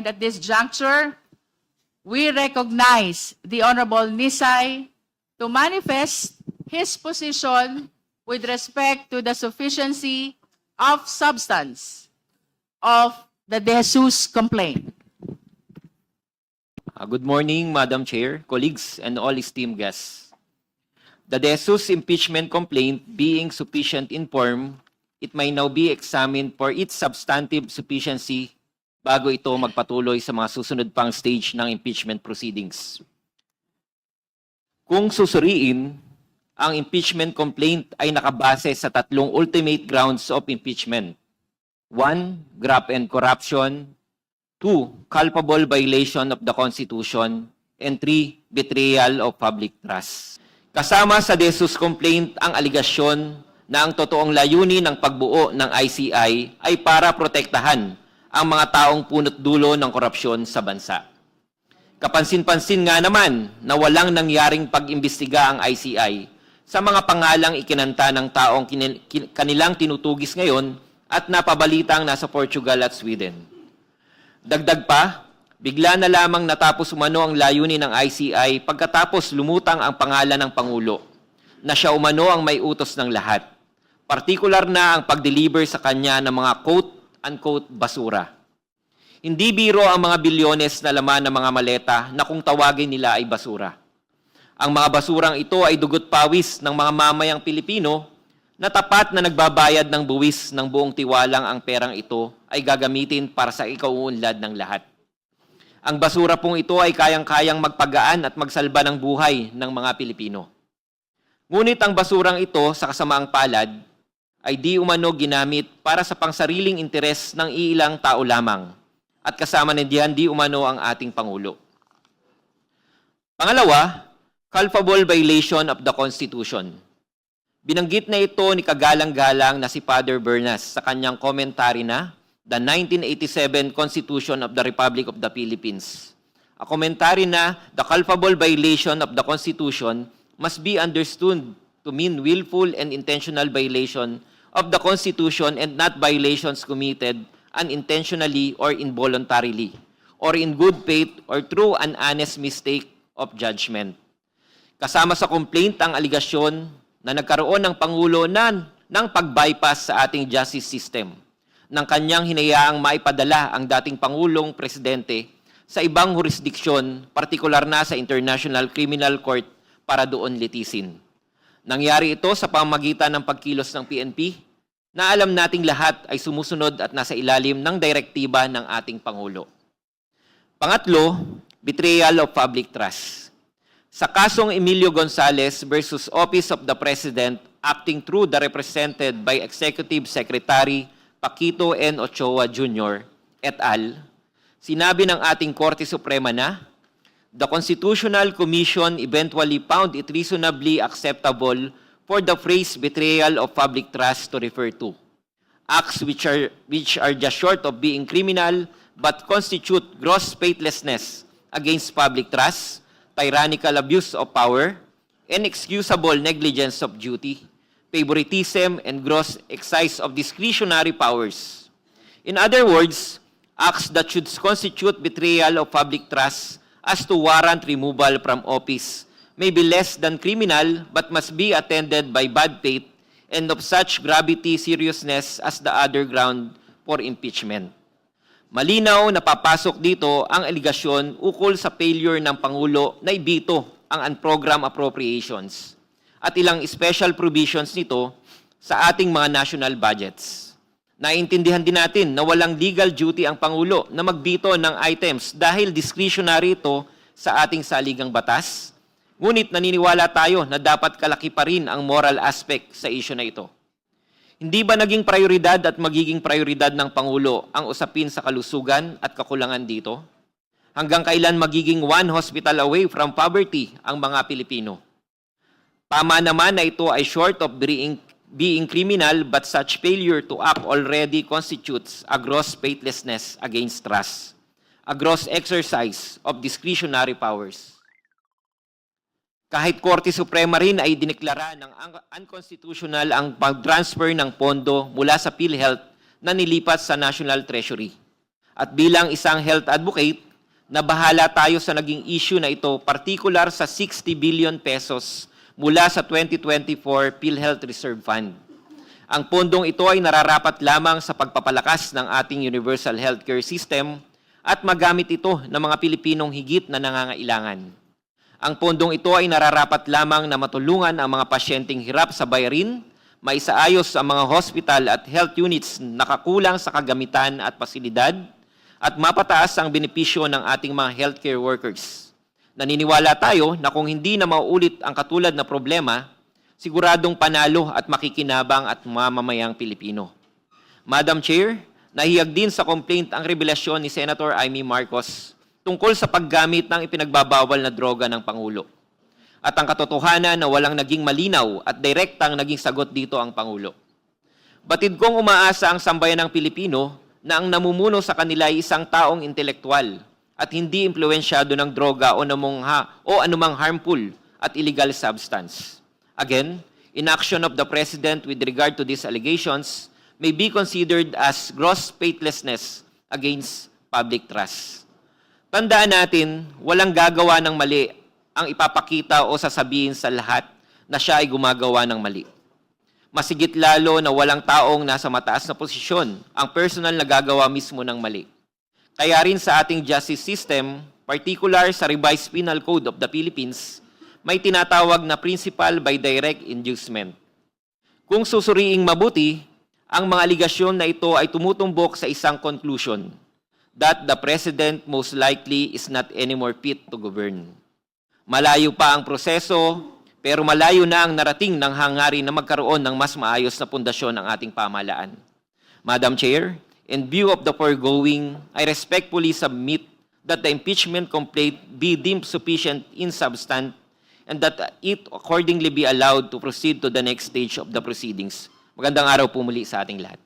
And at this juncture, we recognize the Honorable Nisay to manifest his position with respect to the sufficiency of substance of the De Jesus complaint. Good morning, Madam Chair, colleagues, and all esteemed guests. The De Jesus impeachment complaint being sufficient in form, it may now be examined for its substantive sufficiency bago ito magpatuloy sa mga susunod pang stage ng impeachment proceedings. Kung susuriin, ang impeachment complaint ay nakabase sa tatlong ultimate grounds of impeachment. 1. Graft and corruption. 2. Culpable violation of the Constitution. And 3. Betrayal of public trust. Kasama sa De Jesus complaint ang aligasyon na ang totoong layunin ng pagbuo ng ICI ay para protektahan ang mga taong punot dulo ng korupsyon sa bansa. Kapansin-pansin nga naman na walang nangyaring pag-imbestiga ang ICI sa mga pangalang ikinanta ng taong kanilang tinutugis ngayon at napabalitang nasa Portugal at Sweden. Dagdag pa, bigla na lamang natapos umano ang layunin ng ICI pagkatapos lumutang ang pangalan ng Pangulo na siya umano ang may utos ng lahat. Partikular na ang pag-deliver sa kanya ng mga quote-unquote basura. Hindi biro ang mga bilyones na laman ng mga maleta na kung tawagin nila ay basura. Ang mga basurang ito ay dugot pawis ng mga mamayang Pilipino na tapat na nagbabayad ng buwis ng buong tiwalang ang perang ito ay gagamitin para sa ikauunlad ng lahat. Ang basura pong ito ay kayang-kayang magpagaan at magsalba ng buhay ng mga Pilipino. Ngunit ang basurang ito sa kasamaang palad ay di umano ginamit para sa pangsariling interes ng iilang tao lamang at kasama na diyan di umano ang ating Pangulo. Pangalawa, culpable violation of the Constitution. Binanggit na ito ni kagalang-galang na si Father Bernas sa kanyang commentary na The 1987 Constitution of the Republic of the Philippines. A commentary na the culpable violation of the Constitution must be understood to mean willful and intentional violation of the Constitution and not violations committed unintentionally or involuntarily, or in good faith or through an honest mistake of judgment. Kasama sa complaint ang aligasyon na nagkaroon ng Pangulo ng pag-bypass sa ating justice system, ng kanyang hinayaang maipadala ang dating Pangulong Presidente sa ibang jurisdiksyon, partikular na sa International Criminal Court para doon litisin. Nangyari ito sa pamamagitan ng pagkilos ng PNP na alam nating lahat ay sumusunod at nasa ilalim ng direktiba ng ating Pangulo. Pangatlo, betrayal of public trust. Sa kasong Emilio Gonzales versus Office of the President acting through the represented by Executive Secretary Paquito N. Ochoa Jr. et al., sinabi ng ating Korte Suprema na the Constitutional Commission eventually found it reasonably acceptable for the phrase betrayal of public trust to refer to acts which are just short of being criminal but constitute gross faithlessness against public trust, tyrannical abuse of power, inexcusable negligence of duty, favoritism, and gross exercise of discretionary powers. In other words, acts that should constitute betrayal of public trust as to warrant removal from office may be less than criminal but must be attended by bad faith and of such gravity, seriousness as the other ground for impeachment. Malinaw na papasok dito ang aligasyon ukol sa failure ng Pangulo na ibito ang unprogrammed appropriations at ilang special provisions nito sa ating mga national budgets. Naiintindihan din natin na walang legal duty ang Pangulo na magbito ng items dahil discretionary ito sa ating saligang batas. Ngunit naniniwala tayo na dapat kalaki pa rin ang moral aspect sa issue na ito. Hindi ba naging prioridad at magiging prioridad ng Pangulo ang usapin sa kalusugan at kakulangan dito? Hanggang kailan magiging one hospital away from poverty ang mga Pilipino? Tama naman na ito ay short of being criminal but such failure to act already constitutes a gross faithlessness against trust, a gross exercise of discretionary powers. Kahit Korte Suprema rin ay dineklara ng unconstitutional ang pag-transfer ng pondo mula sa PhilHealth na nilipat sa National Treasury. At bilang isang health advocate, nabahala tayo sa naging issue na ito, particular sa 60 billion pesos mula sa 2024 PhilHealth Reserve Fund. Ang pondong ito ay nararapat lamang sa pagpapalakas ng ating universal healthcare system at magamit ito ng mga Pilipinong higit na nangangailangan. Ang pondong ito ay nararapat lamang na matulungan ang mga pasyenteng hirap sa bayarin, maisaayos ang mga hospital at health units nakakulang sa kagamitan at pasilidad, at mapataas ang benepisyo ng ating mga healthcare workers. Naniniwala tayo na kung hindi na mauulit ang katulad na problema, siguradong panalo at makikinabang at mamamayang Pilipino. Madam Chair, nahiyag din sa complaint ang revelasyon ni Senator Amy Marcos tungkol sa paggamit ng ipinagbabawal na droga ng Pangulo. At ang katotohanan na walang naging malinaw at direktang naging sagot dito ang Pangulo. Batid kong umaasa ang sambayan ng Pilipino na ang namumuno sa kanila ay isang taong intelektual at hindi impluwensyado ng droga o anumang harmful at illegal substance. Again, inaction of the President with regard to these allegations may be considered as gross faithlessness against public trust. Tandaan natin, walang gagawa ng mali ang ipapakita o sasabihin sa lahat na siya ay gumagawa ng mali. Masigit lalo na walang taong nasa mataas na posisyon ang personal na gagawa mismo ng mali. Kaya rin sa ating justice system, particular sa Revised Penal Code of the Philippines, may tinatawag na principle by direct inducement. Kung susuriing mabuti, ang mga aligasyon na ito ay tumutumbok sa isang conclusion, that the President most likely is not anymore fit to govern. Malayo pa ang proseso, pero malayo na ang narating ng hangarin na magkaroon ng mas maayos na pundasyon ng ating pamahalaan. Madam Chair, in view of the foregoing, I respectfully submit that the impeachment complaint be deemed sufficient in substance and that it accordingly be allowed to proceed to the next stage of the proceedings. Magandang araw po muli sa ating lahat.